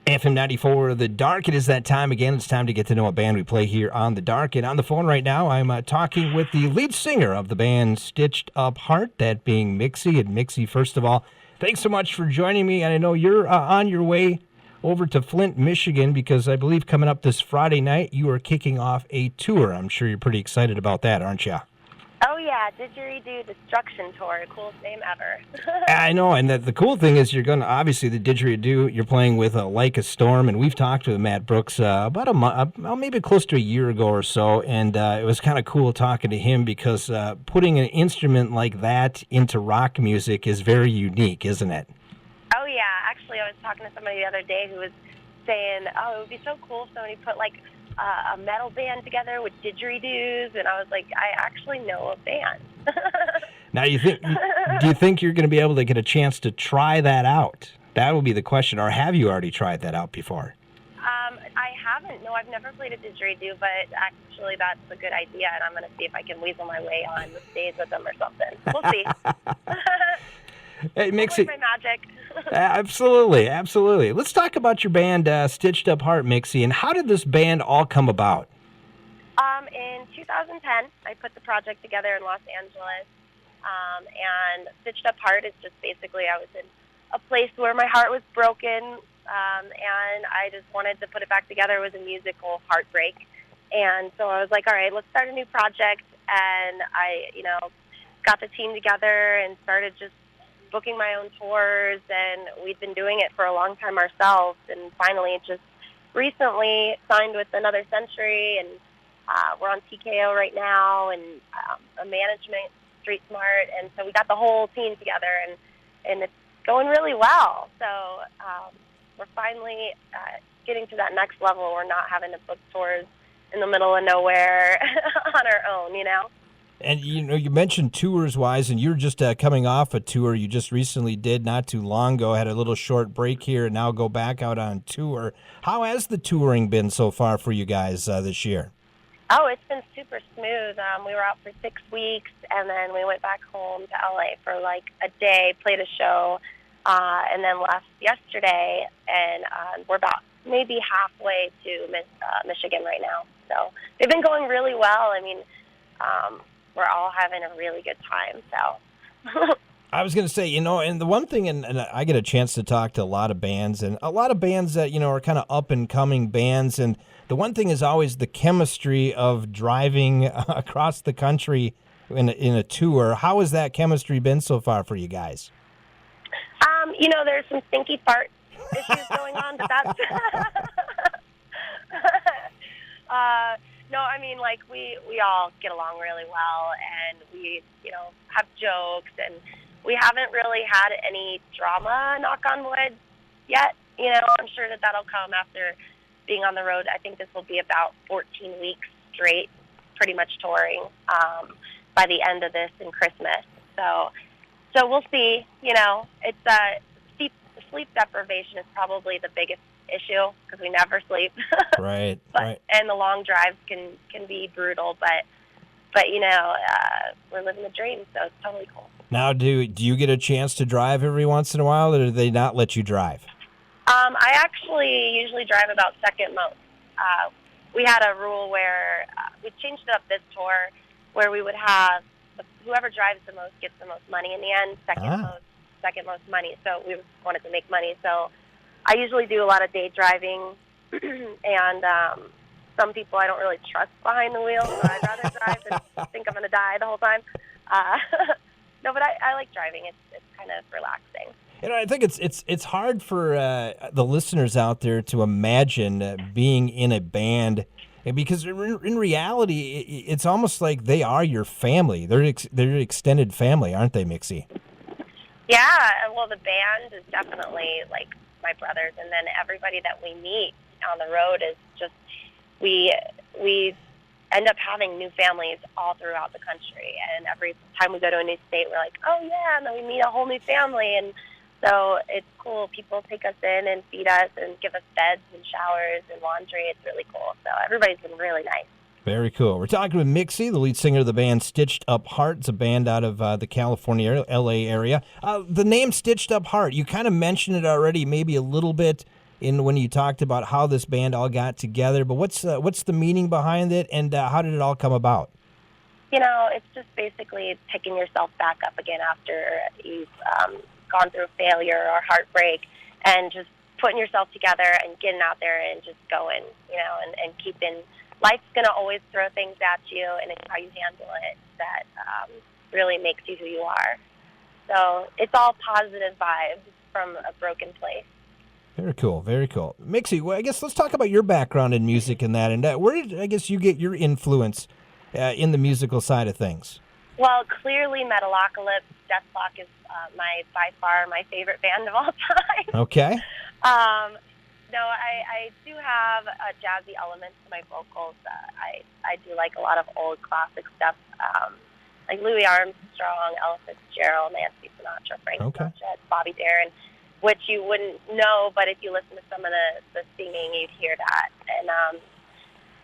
FM 94, The Dark. It is that time again. It's time to get to know a band we play here on The Dark. And on the phone right now, I'm talking with the lead singer of the band Stitched Up Heart, that being Mixi. And Mixi, first of all, thanks so much for joining me. And I know you're on your way over to Flint, Michigan, because I believe coming up this Friday night, you are kicking off a tour. I'm sure you're pretty excited about that, aren't you? Oh, yeah, Didgeridoo Destruction Tour. Coolest name ever. I know, and the cool thing is you're going to, obviously, the didgeridoo, you're playing with Like a Storm, and we've talked with Matt Brooks about a month, maybe close to a year ago or so, and it was kind of cool talking to him because putting an instrument like that into rock music is very unique, isn't it? Oh, yeah. Actually, I was talking to somebody the other day who was saying, oh, it would be so cool if somebody put, like, a metal band together with didgeridoos, and I was like, I actually know a band. Now, do you think you're going to be able to get a chance to try that out? That will be the question. Or have you already tried that out before? I haven't. No, I've never played a didgeridoo, but actually that's a good idea, and I'm going to see if I can weasel my way on the stage with them or something. We'll see. Hey, Mixi. My magic. Absolutely. Let's talk about your band, Stitched Up Heart, Mixi, and how did this band all come about? In 2010, I put the project together in Los Angeles, and Stitched Up Heart is just basically I was in a place where my heart was broken, and I just wanted to put it back together. It was a musical heartbreak, and so I was like, all right, let's start a new project, and I, got the team together and started just booking my own tours, and we'd been doing it for a long time ourselves, and finally just recently signed with Another Century, and we're on TKO right now, and a management, Street Smart, and so we got the whole team together, and it's going really well. So we're finally getting to that next level. We're not having to book tours in the middle of nowhere on our own, And, you mentioned tours-wise, and you're just coming off a tour you just recently did not too long ago, had a little short break here, and now go back out on tour. How has the touring been so far for you guys this year? Oh, it's been super smooth. We were out for 6 weeks, and then we went back home to LA for like a day, played a show, and then left yesterday, and we're about maybe halfway to Michigan right now. So they've been going really well. I mean, we're all having a really good time. So I was going to say, and the one thing, and I get a chance to talk to a lot of bands, and a lot of bands that, are kind of up-and-coming bands, and the one thing is always the chemistry of driving across the country in a tour. How has that chemistry been so far for you guys? There's some stinky fart issues going on, but that's... No, I mean, like, we all get along really well, and we, have jokes, and we haven't really had any drama, knock on wood, yet. I'm sure that'll come after being on the road. I think this will be about 14 weeks straight, pretty much touring, by the end of this and Christmas. So we'll see. It's sleep deprivation is probably the biggest issue because we never sleep. Right. And the long drives can be brutal, but we're living the dream, so it's totally cool. Now, do you get a chance to drive every once in a while, or do they not let you drive? I actually usually drive about second most. We had a rule where we changed it up this tour, where we would have whoever drives the most gets the most money in the end. Second most money. So we wanted to make money. So I usually do a lot of day driving, and some people I don't really trust behind the wheel, so I'd rather drive than think I'm going to die the whole time. No, but I like driving. It's kind of relaxing. I think it's hard for the listeners out there to imagine being in a band, because in reality, it's almost like they are your family. They're extended family, aren't they, Mixi? Yeah, well, the band is definitely like my brothers, and then everybody that we meet on the road is just we end up having new families all throughout the country, and every time we go to a new state, we're like, oh yeah, and then we meet a whole new family, and so it's cool. People take us in and feed us and give us beds and showers and laundry. It's really cool. So everybody's been really nice. Very cool. We're talking with Mixi, the lead singer of the band Stitched Up Heart. It's a band out of the California area, L.A. area. The name Stitched Up Heart, you kind of mentioned it already, maybe a little bit. in when you talked about how this band all got together. But what's the meaning behind it, and how did it all come about? It's just basically picking yourself back up again after you've gone through failure or heartbreak, and just putting yourself together and getting out there and just going, and keeping. Life's going to always throw things at you, and it's how you handle it that really makes you who you are. So it's all positive vibes from a broken place. Very cool, very cool. Mixi, well, I guess let's talk about your background in music and that. And where did, I guess, you get your influence in the musical side of things? Well, clearly Metalocalypse, Death Clock is by far my favorite band of all time. Okay. No, I do have a jazzy element to my vocals. I do like a lot of old classic stuff, like Louis Armstrong, Ella Fitzgerald, Nancy Sinatra, Frank Sinatra, Bobby Darin, which you wouldn't know, but if you listen to some of the singing, you'd hear that. And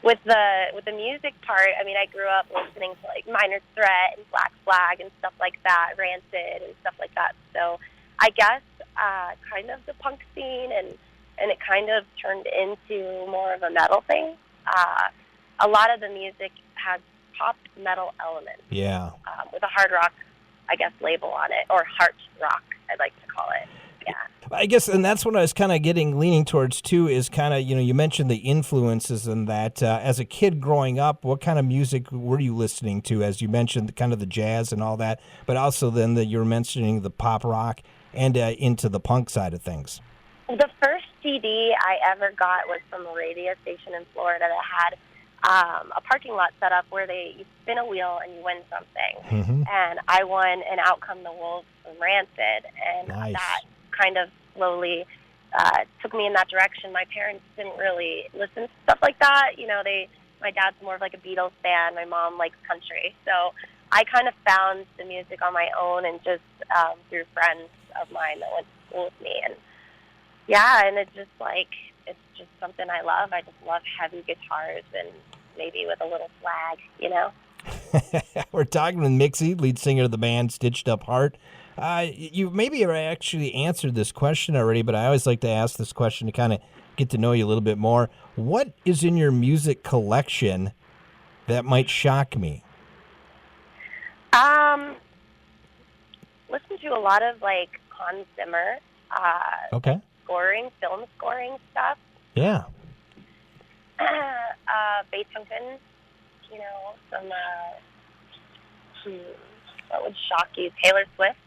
with the music part, I mean, I grew up listening to like Minor Threat and Black Flag and stuff like that, Rancid and stuff like that. So I guess kind of the punk scene, and it kind of turned into more of a metal thing. A lot of the music has pop metal elements. Yeah. With a hard rock, I guess, label on it, or heart rock, I'd like to call it. Yeah. I guess, and that's what I was kind of leaning towards too, is kind of, you mentioned the influences and that. As a kid growing up, what kind of music were you listening to? As you mentioned, kind of the jazz and all that, but also then you were mentioning the pop rock and into the punk side of things. The first CD I ever got was from a radio station in Florida that had a parking lot set up where you spin a wheel and you win something. Mm-hmm. And I won an Out Come the Wolves from Rancid, and nice. That kind of slowly took me in that direction. My parents didn't really listen to stuff like that. My dad's more of like a Beatles fan. My mom likes country. So I kind of found the music on my own, and just through friends of mine that went to school with me. And yeah, and it's just something I love. I just love heavy guitars, and maybe with a little flag, We're talking with Mixi, lead singer of the band Stitched Up Heart. You maybe actually answered this question already, but I always like to ask this question to kind of get to know you a little bit more. What is in your music collection that might shock me? Listen to a lot of like Hans Zimmer. Okay. Film scoring stuff. Yeah. Beethoven, some, what would shock you? Taylor Swift.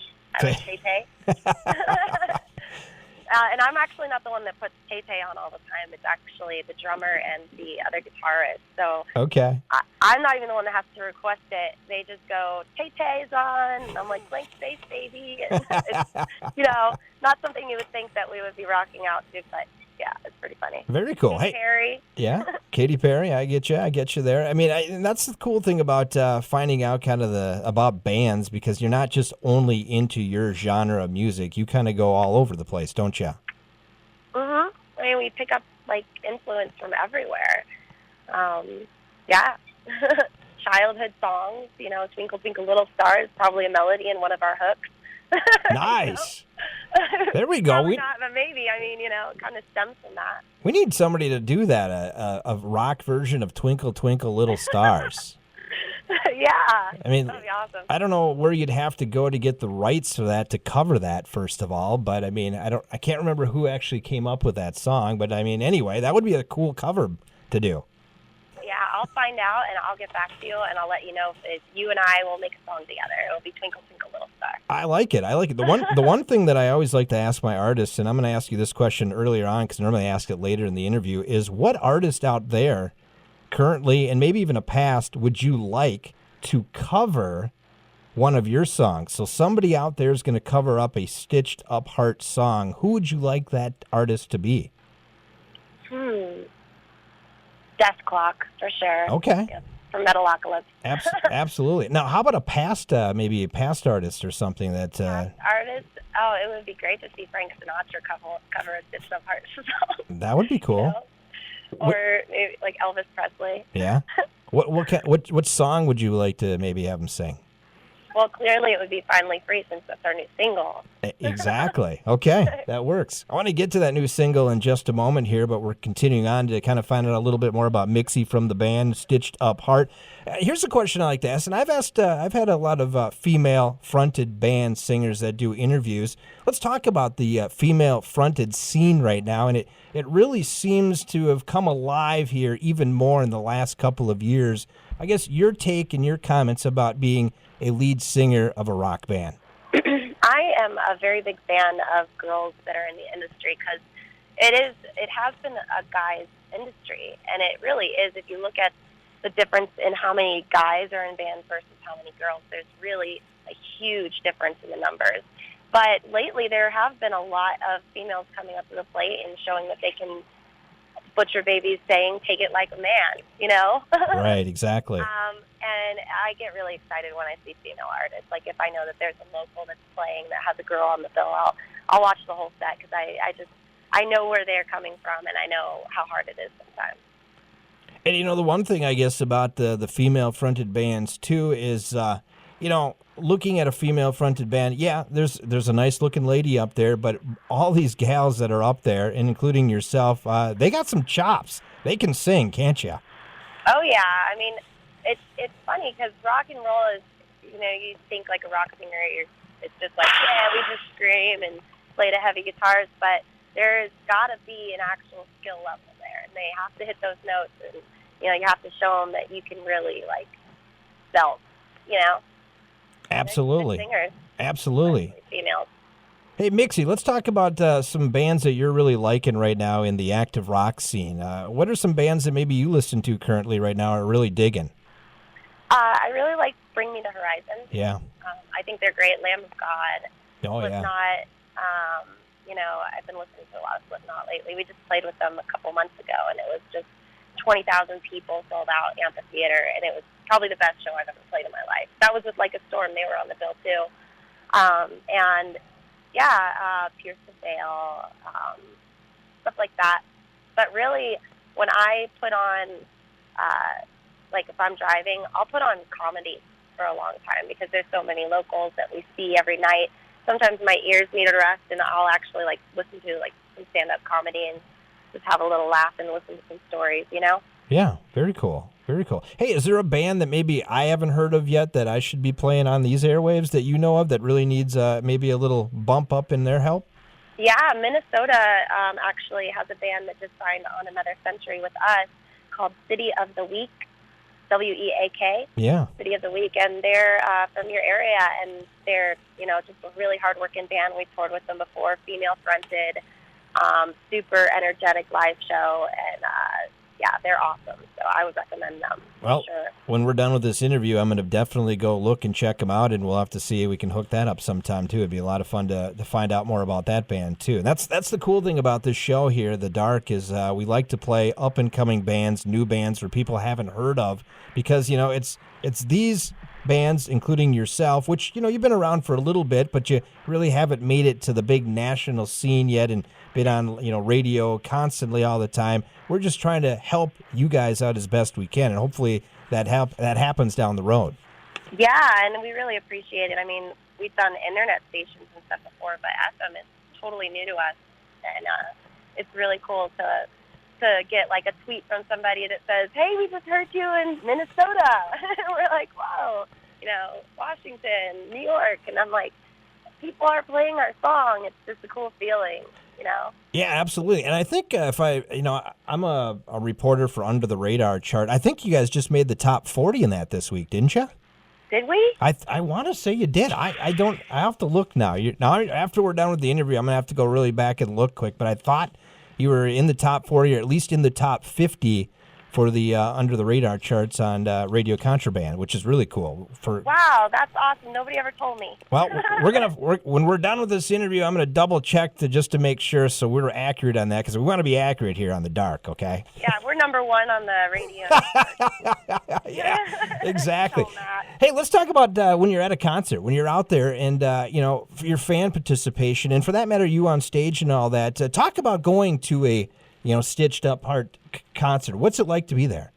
I like Tay-Tay. And I'm actually not the one that puts Tay-Tay on all the time. It's actually the drummer and the other guitarist. So okay. I'm not even the one that has to request it. They just go, Tay-Tay's on. And I'm like, blank space, baby. And it's, not something you would think that we would be rocking out to, but yeah, it's pretty funny. Very cool. Katy Perry. Yeah, Katy Perry. I get you there. I mean, and that's the cool thing about finding out kind of about bands, because you're not just only into your genre of music. You kind of go all over the place, don't you? Mhm. I mean, we pick up like influence from everywhere. Yeah. Childhood songs. Twinkle Twinkle Little Star is probably a melody in one of our hooks. Nice. There we go. Probably not, but maybe. I mean, it kind of stems from that. We need somebody to do that, a rock version of Twinkle Twinkle Little Stars. Yeah. I mean, that'd be awesome. I don't know where you'd have to go to get the rights for that, to cover that, first of all. But I mean, I can't remember who actually came up with that song. But I mean, anyway, that would be a cool cover to do. Yeah, I'll find out, and I'll get back to you, and I'll let you know if you and I will make a song together. It'll be Twinkle Twinkle Little Star. I like it. The one thing that I always like to ask my artists, and I'm going to ask you this question earlier on because I normally ask it later in the interview, is what artist out there currently, and maybe even a past, would you like to cover one of your songs? So somebody out there is going to cover up a Stitched Up Heart song. Who would you like that artist to be? Death Clock, for sure. Okay. Yeah, from Metalocalypse. Absolutely. Now, how about maybe a past artist or something that... Past artist? Oh, it would be great to see Frank Sinatra cover a Stitched Up Heart song. That would be cool. Or maybe like Elvis Presley. Yeah. What song would you like to maybe have him sing? Well, clearly it would be Finally Free since that's our new single. Exactly. Okay, that works. I want to get to that new single in just a moment here, but we're continuing on to kind of find out a little bit more about Mixi from the band Stitched Up Heart. Here's a question I like to ask, and I've had a lot of female-fronted band singers that do interviews. Let's talk about the female-fronted scene right now, and it really seems to have come alive here even more in the last couple of years. I guess your take and your comments about being a lead singer of a rock band. I am a very big fan of girls that are in the industry because it has been a guy's industry, and it really is. If you look at the difference in how many guys are in bands versus how many girls, there's really a huge difference in the numbers. But lately there have been a lot of females coming up to the plate and showing that they can Butcher Babies saying, take it like a man, you know? Right, exactly. And I get really excited when I see female artists. Like if I know that there's a local that's playing that has a girl on the bill, I'll watch the whole set because I know where they're coming from and I know how hard it is sometimes. And, you know, the one thing, I guess, about the female-fronted bands, too, is, looking at a female-fronted band, yeah, there's a nice-looking lady up there, but all these gals that are up there, and including yourself, they got some chops. They can sing, can't you? Oh, yeah. I mean, it's funny because rock and roll is, you think like a rock singer, it's just like, yeah, we just scream and play the heavy guitars, but there's got to be an actual skill level there, and they have to hit those notes, and, you have to show them that you can really, like, belt, Absolutely. Singers. Absolutely. Females. Hey, Mixi, let's talk about some bands that you're really liking right now in the active rock scene. What are some bands that maybe you listen to currently right now are really digging? I really like Bring Me the Horizon. Yeah. I think they're great. Lamb of God. Oh, yeah. Slipknot. I've been listening to a lot of Slipknot lately. We just played with them a couple months ago, and it was just 20,000 people, sold out amphitheater, and it was probably the best show I've ever played in my life. That was with Like a Storm. They were on the bill, too. Pierce the Veil, stuff like that. But really, when I put on, if I'm driving, I'll put on comedy for a long time because there's so many locals that we see every night. Sometimes my ears need a rest, and I'll actually, listen to, some stand-up comedy and just have a little laugh and listen to some stories, Yeah, very cool. Very cool. Hey, is there a band that maybe I haven't heard of yet that I should be playing on these airwaves that you know of that really needs maybe a little bump up in their help? Yeah, Minnesota actually has a band that just signed on Another Century with us called City of the Week, WEAK. Yeah. City of the Week, and they're from your area, and they're, just a really hard-working band. We toured with them before, female-fronted, super energetic live show, and they're awesome. So I would recommend them. Well, for sure. When we're done with this interview, I'm going to definitely go look and check them out, and we'll have to see if we can hook that up sometime too. It'd be a lot of fun to find out more about that band too. And that's the cool thing about this show here, The Dark, is we like to play up and coming bands, new bands where people haven't heard of, because it's these bands, including yourself, which you've been around for a little bit, but you really haven't made it to the big national scene yet, and been on radio constantly all the time. We're just trying to help you guys out as best we can, and hopefully that happens down the road. Yeah, and we really appreciate it. I mean, we've done internet stations and stuff before, but FM is totally new to us, and it's really cool to get a tweet from somebody that says, "Hey, we just heard you in Minnesota." We're like, "Wow, Washington, New York," and I'm like, people are playing our song. It's just a cool feeling. Yeah, absolutely. And I think I'm a reporter for Under the Radar chart. I think you guys just made the top 40 in that this week, didn't you? Did we? I want to say you did. I have to look now. Now, after we're done with the interview, I'm going to have to go really back and look quick. But I thought you were in the top 40, or at least in the top 50 for the Under the Radar charts on Radio Contraband, which is really cool. Wow, that's awesome. Nobody ever told me. Well, when we're done with this interview, I'm going to double check just to make sure, so we're accurate on that, because we want to be accurate here on The Dark, okay? Yeah, we're number one on the radio. Yeah, exactly. Hey, let's talk about when you're at a concert, when you're out there, and your fan participation, and for that matter, you on stage and all that. Talk about going to a Stitched Up Heart concert. What's it like to be there?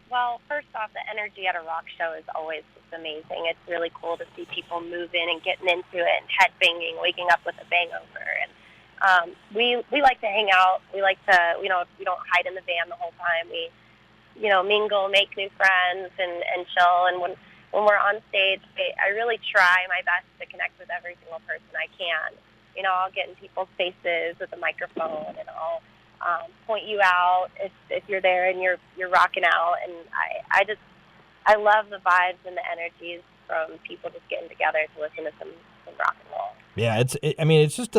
Well, Well, first off, the energy at a rock show is always just amazing. It's really cool to see people moving and getting into it and headbanging, waking up with a bangover. And we like to hang out. We like to, we don't hide in the van the whole time. We, mingle, make new friends, and chill. And when we're on stage, I really try my best to connect with every single person I can. I'll get in people's faces with a microphone, and I'll point you out if you're there and you're rocking out. And I love the vibes and the energies from people just getting together to listen to some rock and roll. Yeah, it's just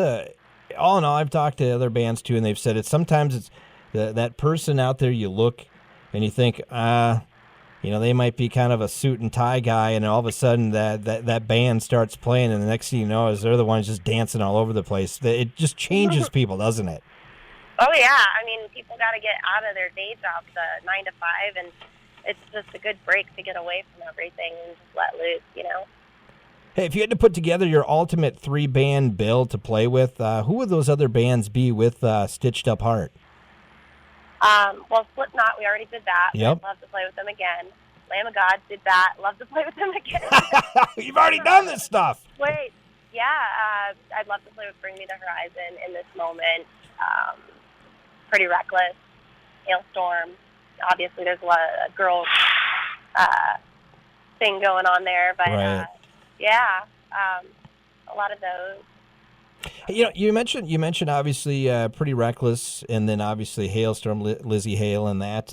all in all, I've talked to other bands too, and they've said sometimes it's that person out there you look and you think, they might be kind of a suit and tie guy, and all of a sudden that band starts playing, and the next thing you know is they're the ones just dancing all over the place. It just changes people, doesn't it? Oh, yeah. I mean, people got to get out of their day jobs, 9 to 5, and it's just a good break to get away from everything and just let loose, Hey, if you had to put together your ultimate 3-band bill to play with, who would those other bands be with Stitched Up Heart? Well, Slipknot, we already did that. Yep. I'd love to play with them again. Lamb of God did that. Love to play with them again. You've already done this stuff. Wait, yeah. I'd love to play with Bring Me the Horizon in this moment. Pretty Reckless, Hailstorm. Obviously, there's a lot of girls thing going on there, but right. Yeah, a lot of those. You mentioned obviously Pretty Reckless, and then obviously Hailstorm, Lizzie Hale, and that.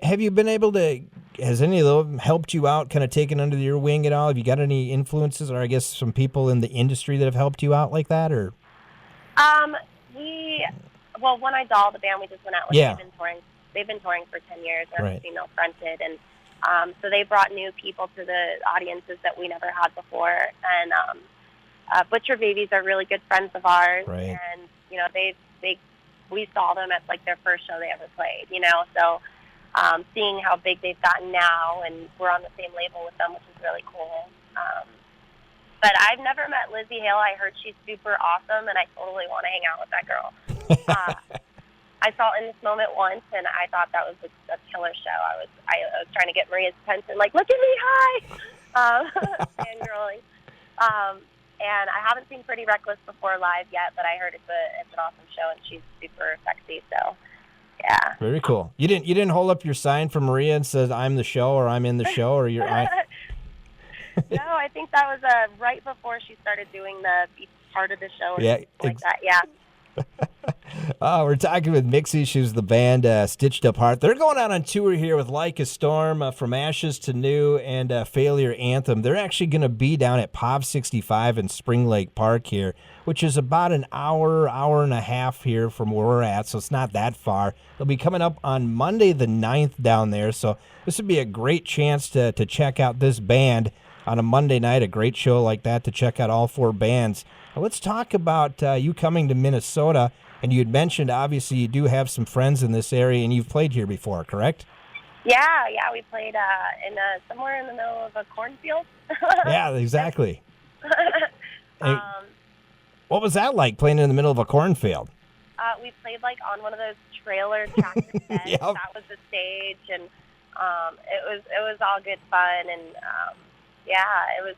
Have you been able to? Has any of them helped you out, kind of taken under your wing at all? Have you got any influences, or I guess some people in the industry that have helped you out like that, or? When I Doll, the band we just went out with, yeah. They've been touring for 10 years. They're right. female fronted, and so they brought new people to the audiences that we never had before, and. Butcher Babies are really good friends of ours, right. and we saw them at like their first show they ever played. So seeing how big they've gotten now, and we're on the same label with them, which is really cool. But I've never met Lizzie Hale. I heard she's super awesome, and I totally want to hang out with that girl. I saw In This Moment once, and I thought that was a killer show. I was trying to get Maria's attention, like, look at me, hi, fangirling. And I haven't seen Pretty Reckless before live yet, but I heard it's an awesome show, and she's super sexy. So, yeah. Very cool. You didn't hold up your sign for Maria and said I'm the show or I'm in the show or you're. No, I think that was right before she started doing the part of the show. Or something like that. Yeah. We're talking with Mixi. She's the band Stitched Up Heart. They're going out on tour here with Like a Storm, From Ashes to New, and Failure Anthem. They're actually going to be down at POV 65 in Spring Lake Park here, which is about an hour and a half here from where we're at, so it's not that far. They'll be coming up on Monday the 9th down there, so this would be a great chance to check out this band on a Monday night, a great show like that to check out all 4 bands. Now, let's talk about you coming to Minnesota. And you had mentioned, obviously, you do have some friends in this area, and you've played here before, correct? Yeah, we played somewhere in the middle of a cornfield. Yeah, exactly. What was that like, playing in the middle of a cornfield? We played like on one of those trailer tractor sets. Yep. That was the stage, and it was all good fun, and it was.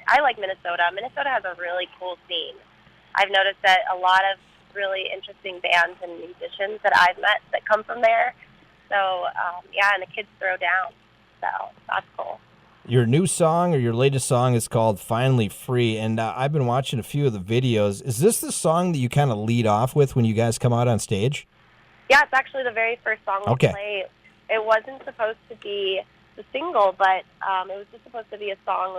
I like Minnesota. Minnesota has a really cool scene. I've noticed that a lot of really interesting bands and musicians that I've met that come from there. So, and the kids throw down. So that's cool. Your new song or your latest song is called Finally Free, and I've been watching a few of the videos. Is this the song that you kind of lead off with when you guys come out on stage? Yeah, it's actually the very first song we play. It wasn't supposed to be the single, but it was just supposed to be a song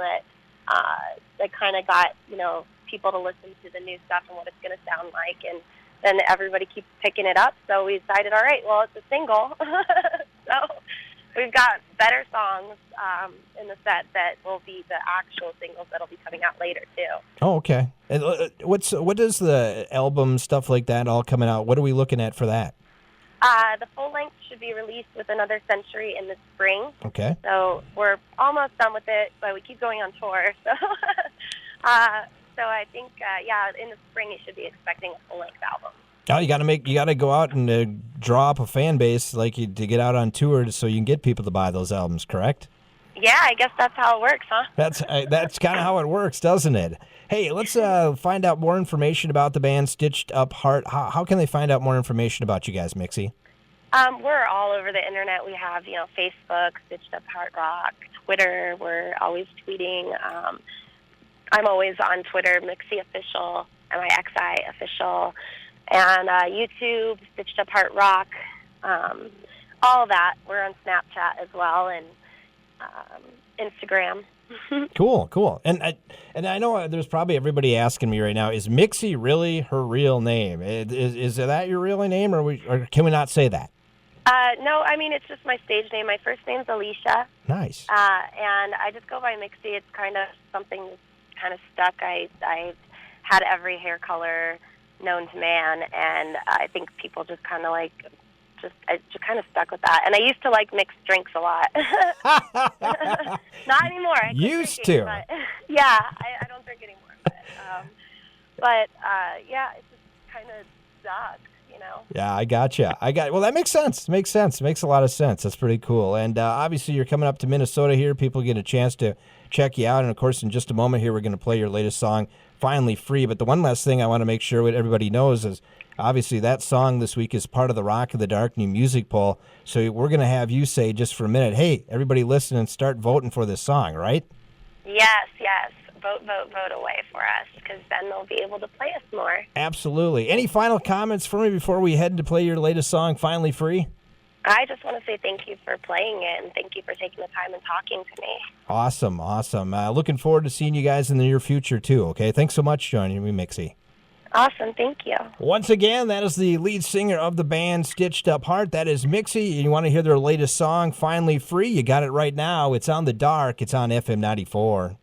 that kind of got, people to listen to the new stuff and what it's going to sound like, and then everybody keeps picking it up, so we decided, all right, well, it's a single. So we've got better songs in the set that will be the actual singles that'll be coming out later, too. Oh, okay. And what is the album, stuff like that, all coming out? What are we looking at for that? The full length should be released with Another Century in the spring. Okay. So we're almost done with it, but we keep going on tour, so... So I think, in the spring you should be expecting a full-length album. Oh, you got to go out and draw up a fan base to get out on tour so you can get people to buy those albums, correct? Yeah, I guess that's how it works, huh? That's kind of how it works, doesn't it? Hey, let's find out more information about the band Stitched Up Heart. How can they find out more information about you guys, Mixi? We're all over the internet. We have, Facebook, Stitched Up Heart Rock, Twitter. We're always tweeting. I'm always on Twitter, Mixi Official, MIXI Official, and YouTube, Stitched Up Heart Rock. All of that. We're on Snapchat as well, and Instagram. Cool. And I know there's probably everybody asking me right now, is Mixi really her real name? Is that your real name, or can we not say that? No, I mean, it's just my stage name. My first name's Alicia. Nice. And I just go by Mixi. It's kind of something that's kind of stuck. I've had every hair color known to man, and I think people just kind of I just kind of stuck with that. And I used to like mixed drinks a lot. Not anymore. I quit Used drinking, to. But, yeah, I don't drink anymore. But yeah, it just kind of stuck. Yeah, I gotcha. Well, that makes sense. Makes a lot of sense. That's pretty cool. And obviously, you're coming up to Minnesota here. People get a chance to check you out. And of course, in just a moment here, we're going to play your latest song, Finally Free. But the one last thing I want to make sure what everybody knows is obviously that song this week is part of the Rock of the Dark new music poll. So we're going to have you say just for a minute, hey, everybody listen and start voting for this song, right? Yes. Vote away for us, because then they'll be able to play us more. Absolutely. Any final comments for me before we head to play your latest song, Finally Free? I just want to say thank you for playing it, and thank you for taking the time and talking to me. Awesome. Looking forward to seeing you guys in the near future, too, okay? Thanks so much for joining me, Mixi. Awesome. Thank you. Once again, that is the lead singer of the band Stitched Up Heart. That is Mixi. You want to hear their latest song, Finally Free? You got it right now. It's on The Dark. It's on FM 94.